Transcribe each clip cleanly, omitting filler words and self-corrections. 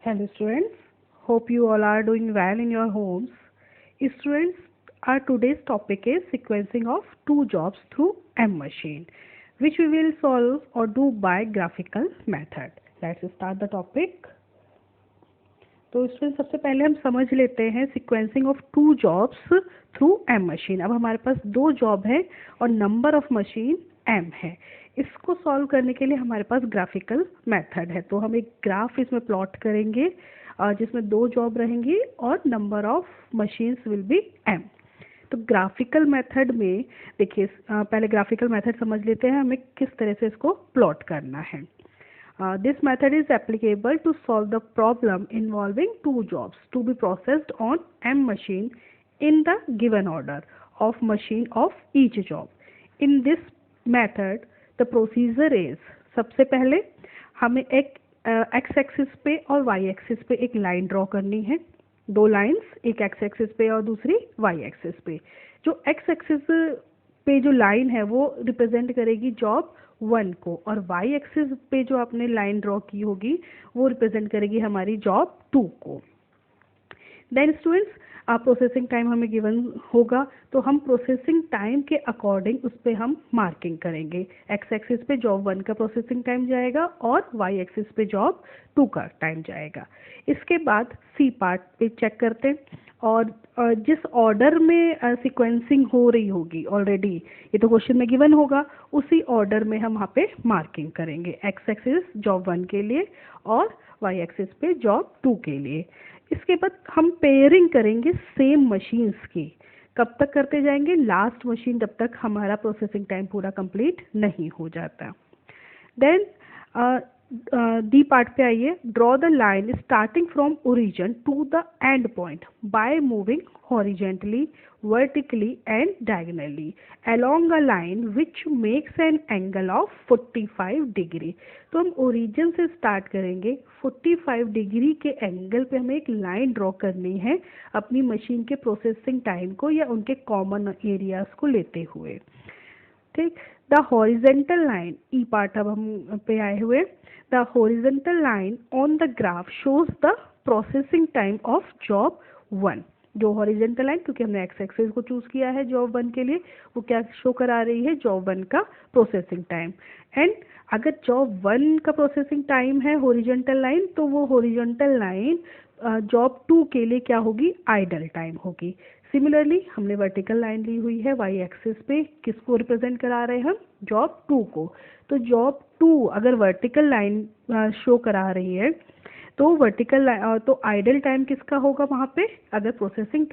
Hello students, hope you all are doing well in your homes. Students, our today's topic is sequencing of two jobs through M machine, which we will solve or do by graphical method. Let's start the topic. तो student सबसे पहले हम समझ लेते हैं sequencing of two jobs through M machine. अब हमारे पास दो जॉब है और नंबर ऑफ मशीन एम है. इसको सॉल्व करने के लिए हमारे पास ग्राफिकल मेथड है. तो हम एक ग्राफ इसमें प्लॉट करेंगे जिसमें दो जॉब रहेंगी और number of machines will be M. तो ग्राफिकल मेथड में देखिए पहले ग्राफिकल मेथड समझ लेते हैं हमें किस तरह से इसको प्लॉट करना है. This method is applicable to solve the problem involving two jobs to be processed on M machine in the given order of machine of each job. In this method, the procedure is सबसे पहले हमें एक x axis पे और y axis पे एक line draw करनी है. दो लाइंस, एक x एक्सिस पे और दूसरी y एक्सिस पे. जो x एक्सिस पे जो लाइन है वो रिप्रेजेंट करेगी जॉब 1 को और y एक्सिस पे जो आपने लाइन ड्रॉ की होगी वो रिप्रेजेंट करेगी हमारी जॉब 2 को. देन स्टूडेंट्स प्रोसेसिंग टाइम हमें गिवन होगा तो हम प्रोसेसिंग टाइम के अकॉर्डिंग उस पर हम मार्किंग करेंगे. एक्स एक्सिस पे जॉब 1 का प्रोसेसिंग टाइम जाएगा और y एक्सिस पे जॉब 2 का टाइम जाएगा. इसके बाद सी पार्ट पे चेक करते हैं और जिस ऑर्डर में सीक्वेंसिंग हो रही होगी ऑलरेडी ये तो क्वेश्चन में गिवन होगा उसी ऑर्डर में हम वहाँ पे मार्किंग करेंगे. एक्स एक्सिस जॉब 1 के लिए और y एक्सिस पे जॉब 2 के लिए. इसके बाद हम पेयरिंग करेंगे सेम मशीन्स की. कब तक करते जाएंगे? लास्ट मशीन जब तक हमारा प्रोसेसिंग टाइम पूरा कंप्लीट नहीं हो जाता. देन डी पार्ट पे आइए. Draw the line starting from origin to the end point by moving horizontally, vertically and diagonally along a line which makes an angle of 45 degree. तो हम origin से start करेंगे. 45 degree के angle पे हमें एक लाइन ड्रॉ करनी है अपनी मशीन के प्रोसेसिंग टाइम को या उनके कॉमन एरियाज को लेते हुए. ठीक. The horizontal line E part अब हम पे आए हुए. The horizontal line on the graph shows the processing time of job 1. जो हॉरिजेंटल लाइन क्योंकि हमने एक्स एक्सिस को चूज किया है जॉब 1 के लिए वो क्या शो करा रही है? जॉब 1 का प्रोसेसिंग टाइम. एंड अगर जॉब 1 का प्रोसेसिंग टाइम है हॉरिजेंटल लाइन तो वो हॉरिजेंटल लाइन जॉब 2 के लिए क्या होगी? आइडल टाइम होगी. सिमिलरली हमने वर्टिकल लाइन ली हुई है वाई एक्सिस पे. किसको रिप्रेजेंट करा रहे हैं हम? जॉब 2 को. तो जॉब 2 अगर वर्टिकल लाइन शो करा रही है तो वर्टिकल तो आइडल टाइम किसका होगा वहाँ पे? अगर प्रोसेसिंग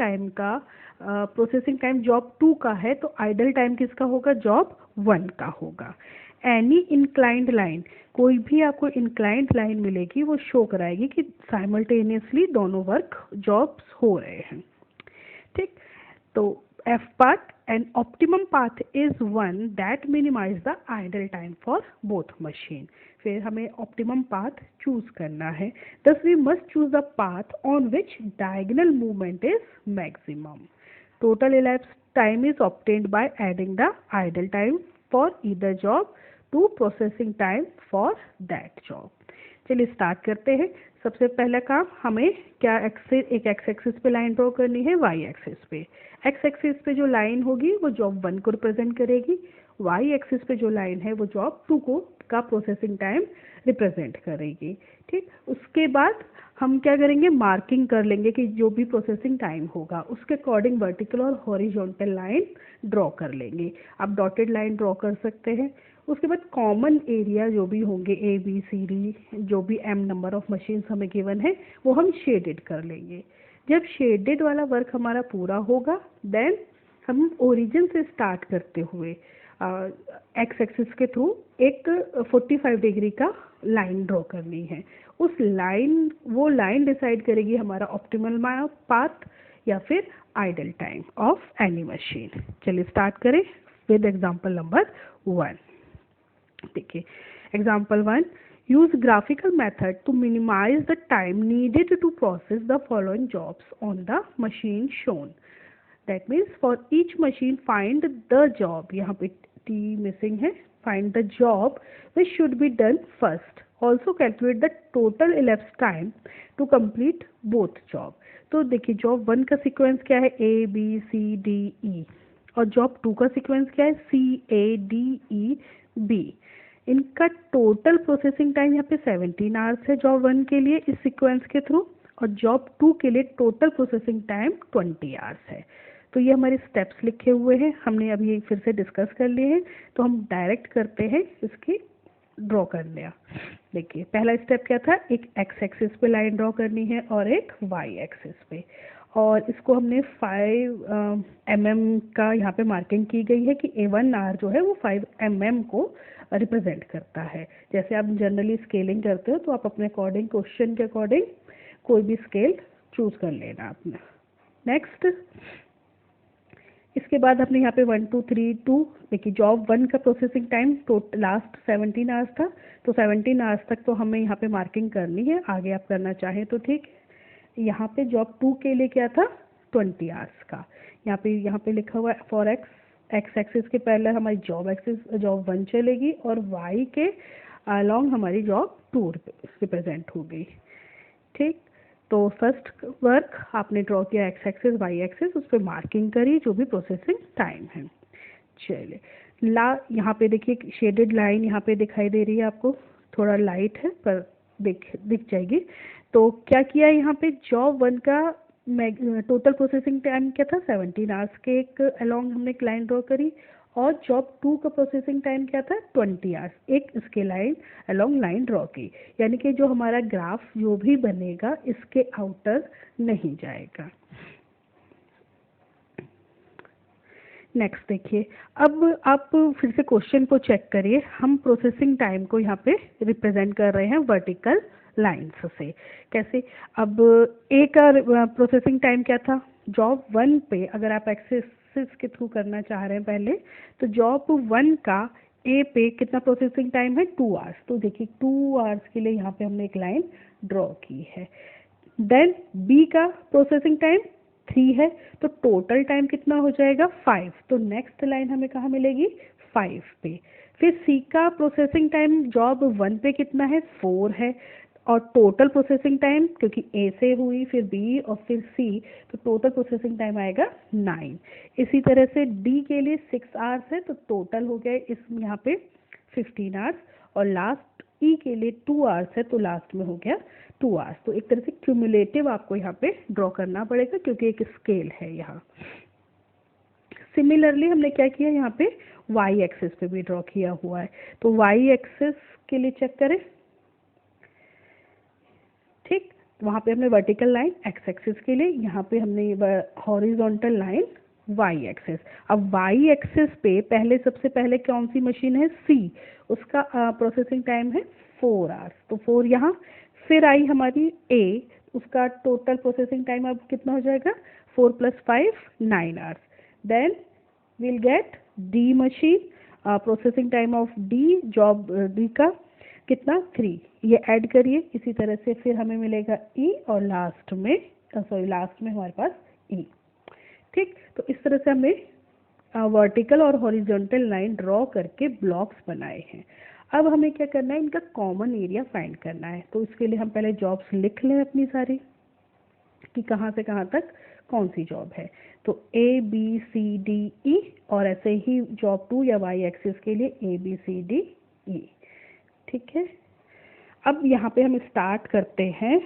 टाइम जॉब 2 का है तो आइडल टाइम किसका होगा? जॉब 1 का होगा. एनी इंक्लाइंड लाइन, कोई भी आपको इंक्लाइंड लाइन मिलेगी वो शो कराएगी कि साइमल्टेनियसली दोनों वर्क जॉब्स हो रहे हैं. ठीक. तो F part an optimum path is one that minimise the idle time for both machine. फिर हमें ऑप्टिमम पाथ चूज करना है. Thus we must choose the path on which diagonal movement is maximum. Total elapsed time is obtained by adding the idle time for either job to processing time for that job. चलिए start करते हैं. सबसे पहला काम हमें क्या एक x axis पे लाइन ड्रॉ करनी है वाई एक्सिस पे. एक्स एक्सिस पे जो लाइन होगी वो जॉब 1 को रिप्रेजेंट करेगी. वाई एक्सिस पे जो लाइन है वो जॉब 2 को का प्रोसेसिंग टाइम रिप्रेजेंट करेगी. ठीक. उसके बाद हम क्या करेंगे? मार्किंग कर लेंगे कि जो भी प्रोसेसिंग टाइम होगा उसके अकॉर्डिंग वर्टिकल और हॉरिजॉन्टल लाइन ड्रॉ कर लेंगे. आप डॉटेड लाइन ड्रॉ कर सकते हैं. उसके बाद कॉमन एरिया जो भी होंगे ए बी सी डी जो भी एम नंबर ऑफ मशीन्स हमें गिवन है वो हम शेडेड कर लेंगे. जब शेडेड वाला वर्क हमारा पूरा होगा देन हम ओरिजिन से स्टार्ट करते हुए एक्स एक्सिस के थ्रू एक 45 डिग्री का लाइन ड्रॉ करनी है. वो लाइन डिसाइड करेगी हमारा ऑप्टिमल पाथ या फिर idle time of any machine. चलिए स्टार्ट करें विद एग्जांपल नंबर 1. देखिए example 1. Use graphical method to minimise the time needed to process the following jobs on the machine shown. That means for each machine find the job, यहाँ पे T missing है, find the job which should be done first also calculate the total elapsed time to complete both job. तो देखिए job 1 का sequence क्या है, ABCDE, और job 2 का सीक्वेंस क्या है, CADEB। इनका टोटल प्रोसेसिंग टाइम यहाँ पे 17 आवर्स है जॉब 1 के लिए इस सीक्वेंस के थ्रू, और जॉब 2 के लिए टोटल प्रोसेसिंग टाइम 20 आवर्स है। तो ये हमारे स्टेप्स लिखे हुए हैं, हमने अभी फिर से डिस्कस कर लिए हैं, तो हम डायरेक्ट करते हैं इसकी ड्रॉ कर लिया। देखिए पहला स्टेप क्या था, एक एक्स एक्सिस पे लाइन ड्रॉ करनी है और एक वाई एक्सिस पे, और इसको हमने 5 mm का यहाँ पे मार्किंग की गई है कि A1 आर जो है वो 5 mm को रिप्रेजेंट करता है। जैसे आप जनरली स्केलिंग करते हो तो आप अपने अकॉर्डिंग, क्वेश्चन के अकॉर्डिंग कोई भी स्केल चूज कर लेना अपना। नेक्स्ट, इसके बाद हमने यहाँ पे 1 2 3 2, देखिए जॉब 1 का प्रोसेसिंग टाइम तो लास्ट 17 आवर्स था, तो 17 आवर्स तक तो हमें यहाँ पे मार्किंग करनी है, आगे आप करना चाहें तो ठीक। यहाँ पे जॉब 2 के लिए क्या था, 20 आवर्स का। यहाँ पे लिखा हुआ है फॉर एक्स एक्सिस के पहले हमारी जॉब 1 चलेगी और वाई के अलॉन्ग हमारी जॉब 2 रिप्रेजेंट होगी। ठीक, तो फर्स्ट वर्क आपने ड्रॉ किया एक्स एक्सिस वाई एक्सिस, उस पर मार्किंग करी जो भी प्रोसेसिंग टाइम है। चलिए यहाँ पे देखिए शेडेड लाइन यहाँ पे दिखाई दे रही है आपको, थोड़ा लाइट है पर दिख जाएगी। तो क्या किया यहाँ पे, जॉब 1 का टोटल प्रोसेसिंग टाइम क्या था, 17 आवर्स के एक अलॉन्ग हमने एक लाइन ड्रॉ करी, और जॉब 2 का प्रोसेसिंग टाइम क्या था, 20 आवर्स, एक इसके लाइन अलॉन्ग लाइन ड्रॉ की। यानी कि जो हमारा ग्राफ जो भी बनेगा इसके आउटर नहीं जाएगा। नेक्स्ट देखिए, अब आप फिर से क्वेश्चन को चेक करिए, हम प्रोसेसिंग टाइम को यहाँ पे रिप्रेजेंट कर रहे हैं वर्टिकल लाइन्स से। कैसे, अब ए का प्रोसेसिंग टाइम क्या था, जॉब 1 पे अगर आप एक्सिस के थ्रू करना चाह रहे हैं पहले, तो जॉब 1 का ए पे कितना प्रोसेसिंग टाइम है, 2 आवर्स। तो देखिए 2 आवर्स के लिए यहाँ पे हमने एक लाइन ड्रॉ की है। देन बी का प्रोसेसिंग टाइम 3 है, तो टोटल टाइम कितना हो जाएगा, 5। तो नेक्स्ट लाइन हमें कहाँ मिलेगी, 5 पे। फिर सी का प्रोसेसिंग टाइम जॉब 1 पे कितना है, 4 है, और टोटल प्रोसेसिंग टाइम क्योंकि ए से हुई फिर बी और फिर सी, तो टोटल प्रोसेसिंग टाइम आएगा 9। इसी तरह से डी के लिए 6 आवर्स है, तो टोटल हो गया इस यहाँ पे 15 आवर्स, और लास्ट ई के लिए 2 आवर्स है, तो लास्ट में हो गया 2 आवर्स। तो एक तरह से क्यूमुलेटिव आपको यहाँ पे ड्रॉ करना पड़ेगा क्योंकि एक स्केल है यहाँ। सिमिलरली हमने क्या किया, यहाँ पे वाई एक्सिस पे भी ड्रॉ किया हुआ है, तो वाई एक्सिस के लिए चेक करें। ठीक, वहाँ पे हमने वर्टिकल लाइन एक्स एक्सिस के लिए, यहाँ पे हमने हॉरिजॉन्टल लाइन वाई एक्सिस। अब वाई एक्सिस पे पहले सबसे पहले कौन सी मशीन है, सी, उसका प्रोसेसिंग टाइम है 4 आवर्स, तो 4 यहाँ। फिर आई हमारी ए, उसका टोटल प्रोसेसिंग टाइम अब कितना हो जाएगा, 4 + 5 9 hours. Then we'll get D machine, processing time of D, job D का कितना, 3, ये ऐड करिए। इसी तरह से फिर हमें मिलेगा E, और लास्ट में हमारे पास E। ठीक, तो इस तरह से हमें वर्टिकल और हॉरिजॉन्टल लाइन ड्रॉ करके ब्लॉक्स बनाए हैं। अब हमें क्या करना है, इनका कॉमन एरिया फाइंड करना है। तो इसके लिए हम पहले जॉब्स लिख लें अपनी सारी कि कहाँ से कहाँ तक कौन सी जॉब है। तो ABCDE, और ऐसे ही जॉब 2 या वाई एक्सिस के लिए ABCDE। ठीक है, अब यहाँ पे हम स्टार्ट करते हैं।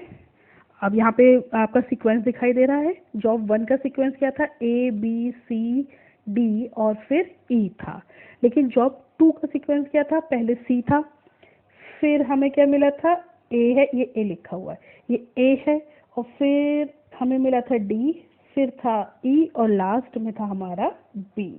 अब यहाँ पे आपका सीक्वेंस दिखाई दे रहा है, जॉब 1 का सीक्वेंस क्या था, ABCD और फिर E था। लेकिन जॉब 2 का सीक्वेंस क्या था, पहले C था, फिर हमें क्या मिला था, A है, ये A लिखा हुआ है, ये A है, और फिर हमें मिला था D, फिर था E, और लास्ट में था हमारा B।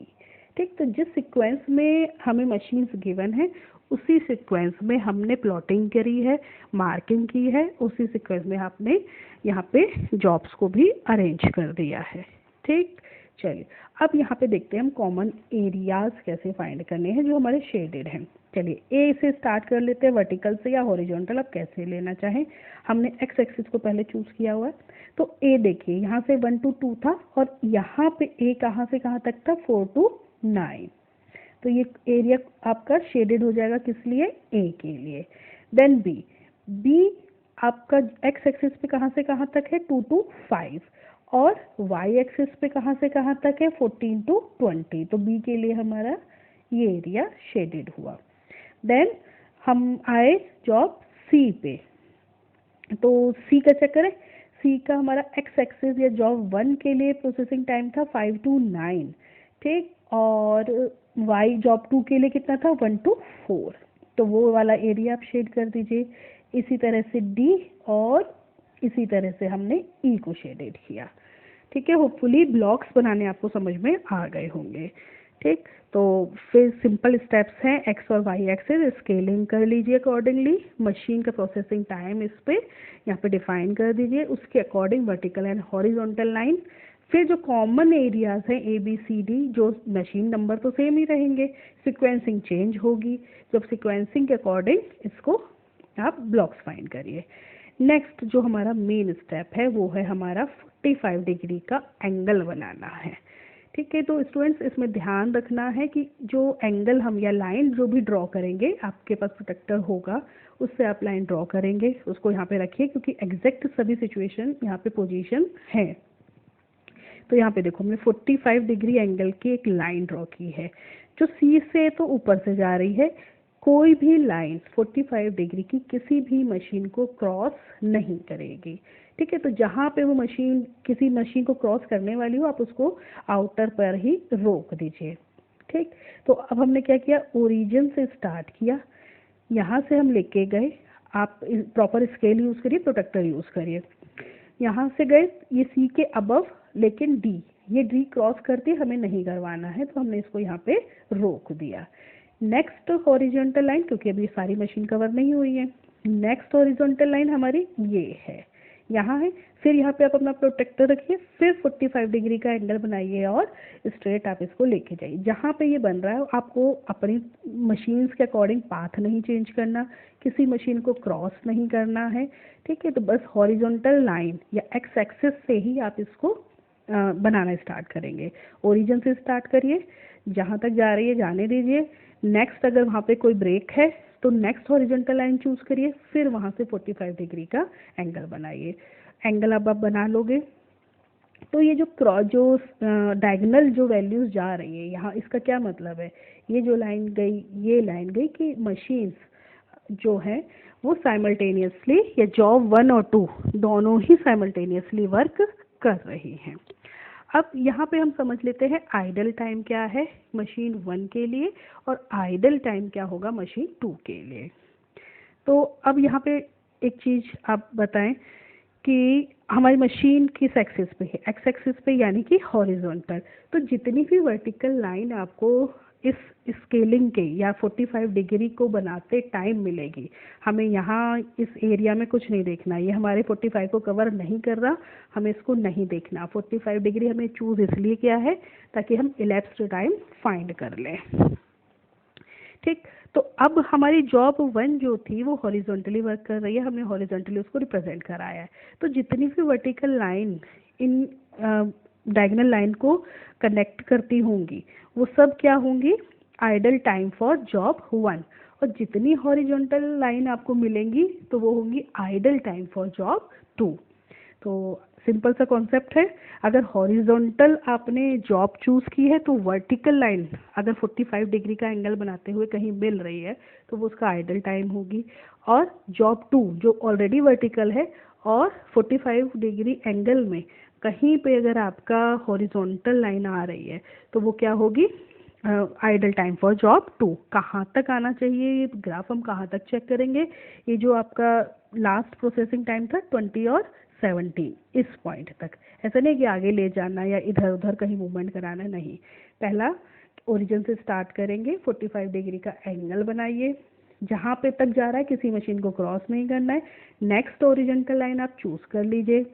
ठीक, तो जिस सीक्वेंस में हमें मशीन्स गिवन है उसी सीक्वेंस में हमने प्लॉटिंग करी है, मार्किंग की है, उसी सीक्वेंस में आपने यहाँ पे जॉब्स को भी अरेंज कर दिया है। ठीक, चलिए अब यहाँ पे देखते हैं हम कॉमन एरियाज कैसे फाइंड करने हैं जो हमारे शेडेड हैं। चलिए ए से स्टार्ट कर लेते हैं, वर्टिकल से या हॉरिजॉन्टल, आप कैसे लेना चाहें। हमने एक्स एक्सिस को पहले चूज किया हुआ है, तो ए देखिए यहाँ से 1 to 2 था, और यहाँ पे ए कहाँ से कहाँ तक था, 4 to 9। तो ये एरिया आपका शेडेड हो जाएगा, किस लिए, ए के लिए। देन बी, बी आपका एक्स एक्सिस पे कहाँ से कहाँ तक है 2 to 5, और वाई एक्सिस पे कहाँ से कहाँ तक है 14 to 20। तो बी के लिए हमारा ये एरिया शेडेड हुआ। देन हम आए जॉब सी पे, तो सी का चक्कर है, सी का हमारा एक्स एक्सिस या जॉब 1 के लिए प्रोसेसिंग टाइम था 5 to 9, ठीक, और वाई जॉब 2 के लिए कितना था 1 to 4। तो वो वाला एरिया आप शेड कर दीजिए। इसी तरह से डी, और इसी तरह से हमने ई को शेडेड किया। ठीक है, होपफुली ब्लॉक्स बनाने आपको समझ में आ गए होंगे। ठीक, तो फिर सिंपल स्टेप्स हैं, एक्स और वाई एक्सिस स्केलिंग कर लीजिए अकॉर्डिंगली, मशीन का प्रोसेसिंग टाइम इस पे यहाँ पे डिफाइन कर दीजिए, उसके according vertical and horizontal line. फिर जो कॉमन एरियाज हैं ए बी सी डी, जो मशीन नंबर तो सेम ही रहेंगे, सिक्वेंसिंग चेंज होगी, जब सिक्वेंसिंग के अकॉर्डिंग इसको आप ब्लॉक्स फाइंड करिए। नेक्स्ट जो हमारा मेन स्टेप है वो है हमारा 45 डिग्री का एंगल बनाना है। ठीक है, तो स्टूडेंट्स इसमें ध्यान रखना है कि जो एंगल हम या लाइन जो भी ड्रॉ करेंगे, आपके पास प्रोटेक्टर होगा उससे आप लाइन ड्रॉ करेंगे, उसको यहाँ पे रखिए क्योंकि एग्जैक्ट सभी सिचुएशन यहाँ पे पोजीशन है। तो यहाँ पे देखो हमने 45 डिग्री एंगल की एक लाइन ड्रॉ की है जो सी से तो ऊपर से जा रही है। कोई भी लाइन 45 डिग्री की किसी भी मशीन को क्रॉस नहीं करेगी। ठीक है, तो जहाँ पे वो मशीन किसी मशीन को क्रॉस करने वाली हो आप उसको आउटर पर ही रोक दीजिए। ठीक, तो अब हमने क्या किया, ओरिजिन से स्टार्ट किया, यहाँ से हम लेके गए, आप प्रॉपर स्केल यूज़ करिए, प्रोटेक्टर यूज़ करिए, यहाँ से गए ये सी के अबव, लेकिन डी, ये डी क्रॉस करती हमें नहीं करवाना है तो हमने इसको यहाँ पे रोक दिया। नेक्स्ट हॉरिजॉन्टल लाइन, क्योंकि अभी सारी मशीन कवर नहीं हुई है, नेक्स्ट हॉरिजॉन्टल लाइन हमारी ये है, यहाँ है। फिर यहाँ पे आप अपना प्रोटेक्टर रखिए, फिर 45 डिग्री का एंगल बनाइए और स्ट्रेट आप इसको लेके जाइए। जहाँ पे ये बन रहा है आपको अपनी मशीन्स के अकॉर्डिंग पाथ नहीं चेंज करना, किसी मशीन को क्रॉस नहीं करना है। ठीक है, तो बस हॉरिजॉन्टल लाइन या एक्स एक्सिस से ही आप इसको बनाना स्टार्ट करेंगे। ओरिजिन से स्टार्ट करिए, जहाँ तक जा रही है जाने दीजिए। नेक्स्ट अगर वहाँ पे कोई ब्रेक है तो नेक्स्ट हॉरिजॉन्टल लाइन चूज करिए, फिर वहाँ से 45 डिग्री का एंगल बनाइए। एंगल अब आप बना लोगे तो ये जो डायगोनल जो वैल्यूज जा रही है यहाँ, इसका क्या मतलब है, ये जो लाइन गई, ये लाइन गई कि मशीन्स जो है वो साइमल्टेनियसली या जॉब 1 और 2 दोनों ही साइमल्टेनियसली वर्क कर रही हैं। अब यहाँ पे हम समझ लेते हैं आइडल टाइम क्या है मशीन 1 के लिए और आइडल टाइम क्या होगा मशीन 2 के लिए। तो अब यहाँ पे एक चीज़ आप बताएं कि हमारी मशीन किस एक्सिस पे है, एक्स एक्सिस पे यानी कि हॉरिजॉन्टल। तो जितनी भी वर्टिकल लाइन आपको इस स्केलिंग के या 45 डिग्री को बनाते टाइम मिलेगी, हमें यहाँ इस एरिया में कुछ नहीं देखना, ये हमारे 45 को कवर नहीं कर रहा, हमें इसको नहीं देखना। 45 डिग्री हमें चूज इसलिए किया है ताकि हम इलेप्स्ड टाइम फाइंड कर लें। ठीक, तो अब हमारी जॉब 1 जो थी वो हॉरिजॉन्टली वर्क कर रही है, हमने हॉरिजॉन्टली उसको रिप्रेजेंट कराया है। तो जितनी भी vertical line in diagonal line को कनेक्ट करती होंगी वो सब क्या होंगी, आइडल टाइम फॉर जॉब 1, और जितनी हॉरिजॉन्टल लाइन आपको मिलेंगी तो वो होंगी आइडल टाइम फॉर जॉब 2। तो सिंपल सा कॉन्सेप्ट है, अगर हॉरिजॉन्टल आपने जॉब चूज की है तो वर्टिकल लाइन अगर 45 डिग्री का एंगल बनाते हुए कहीं मिल रही है तो वो उसका आइडल टाइम होगी, और जॉब 2 जो ऑलरेडी वर्टिकल है और 45 डिग्री एंगल में कहीं पे अगर आपका हॉरिजॉन्टल लाइन आ रही है तो वो क्या होगी, आइडल टाइम फॉर जॉब 2। कहाँ तक आना चाहिए ये ग्राफ हम कहाँ तक चेक करेंगे, ये जो आपका लास्ट प्रोसेसिंग टाइम था 20 और 17 इस पॉइंट तक, ऐसा नहीं कि आगे ले जाना या इधर उधर कहीं मूवमेंट कराना, नहीं। पहला ओरिजिन से स्टार्ट करेंगे, 45 डिग्री का एंगल बनाइए, जहाँ पे तक जा रहा है किसी मशीन को क्रॉस नहीं करना है। नेक्स्ट ओरिजिनल लाइन आप चूज कर लीजिए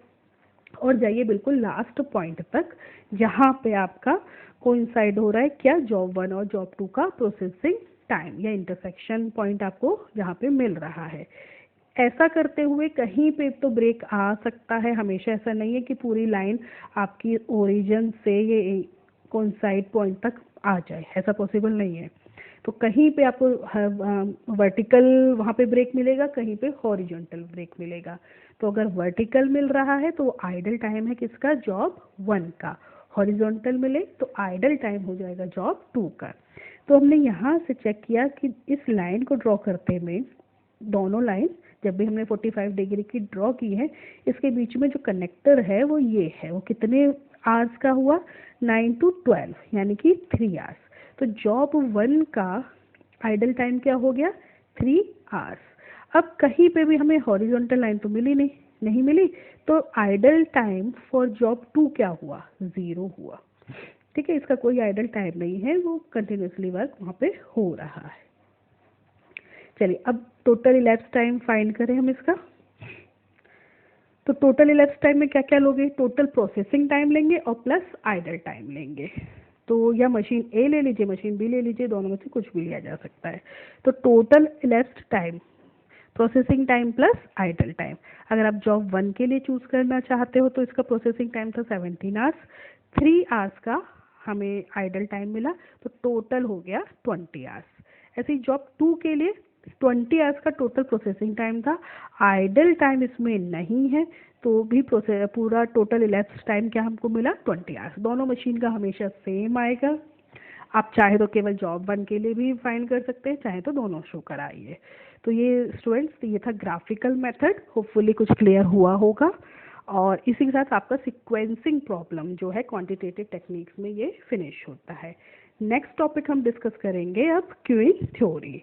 और जाइए बिल्कुल लास्ट पॉइंट तक जहाँ पे आपका कोइंसाइड हो रहा है क्या, जॉब 1 और जॉब 2 का प्रोसेसिंग टाइम या इंटरसेक्शन पॉइंट आपको जहाँ पे मिल रहा है। ऐसा करते हुए कहीं पे तो ब्रेक आ सकता है, हमेशा ऐसा नहीं है कि पूरी लाइन आपकी ओरिजिन से ये कोइंसाइड पॉइंट तक आ जाए, ऐसा पॉसिबल नहीं है। तो कहीं पे आपको वर्टिकल वहाँ पे ब्रेक मिलेगा, कहीं पे हॉरिजॉन्टल ब्रेक मिलेगा। तो अगर वर्टिकल मिल रहा है तो आइडल टाइम है किसका, जॉब 1 का। हॉरिजॉन्टल मिले तो आइडल टाइम हो जाएगा जॉब 2 का। तो हमने यहाँ से चेक किया कि इस लाइन को ड्रॉ करते में, दोनों लाइन जब भी हमने 45 डिग्री की ड्रॉ की है, इसके बीच में जो कनेक्टर है वो ये है, वो कितने आवर्स का हुआ, 9 to 12 यानी कि 3 आवर्स। तो जॉब 1 का आइडल टाइम क्या हो गया, 3 आवर्स। अब कहीं पे भी हमें हॉरिजॉन्टल लाइन तो मिली नहीं मिली, तो आइडल टाइम फॉर जॉब 2 क्या हुआ, 0 हुआ। ठीक है, इसका कोई आइडल टाइम नहीं है, वो कंटिन्यूसली वर्क वहाँ पे हो रहा है। चलिए अब टोटल इलैप्स टाइम फाइंड करें हम इसका। तो टोटल इलैप्स टाइम में क्या क्या लोगे, टोटल प्रोसेसिंग टाइम लेंगे और प्लस आइडल टाइम लेंगे। तो या मशीन ए ले लीजिए, मशीन बी ले लीजिए, दोनों में से कुछ भी लिया जा सकता है। तो total elapse time, processing time plus idle time. अगर आप जॉब 1 के लिए चूज करना चाहते हो तो इसका प्रोसेसिंग टाइम था 17 आवर्स, 3 आवर्स का हमें आइडल टाइम मिला, तो टोटल हो गया 20 आवर्स। ऐसे ही जॉब 2 के लिए 20 आवर्स का टोटल प्रोसेसिंग टाइम था, आइडल टाइम इसमें नहीं है, तो भी पूरा टोटल इलैप्स टाइम क्या हमको मिला, 20 आवर्स। दोनों मशीन का हमेशा सेम आएगा। आप चाहे तो केवल जॉब 1 के लिए भी फाइंड कर सकते हैं, चाहे तो दोनों शो कराइए। तो ये स्टूडेंट्स, ये था ग्राफिकल मेथड, होपफुली कुछ क्लियर हुआ होगा। और इसी के साथ आपका सीक्वेंसिंग प्रॉब्लम जो है क्वांटिटेटिव टेक्निक्स में ये फिनिश होता है। नेक्स्ट टॉपिक हम डिस्कस करेंगे अब queuing theory.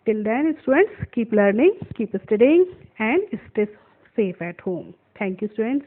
Till then students, keep learning, keep studying and stay safe at home. Thank you, students.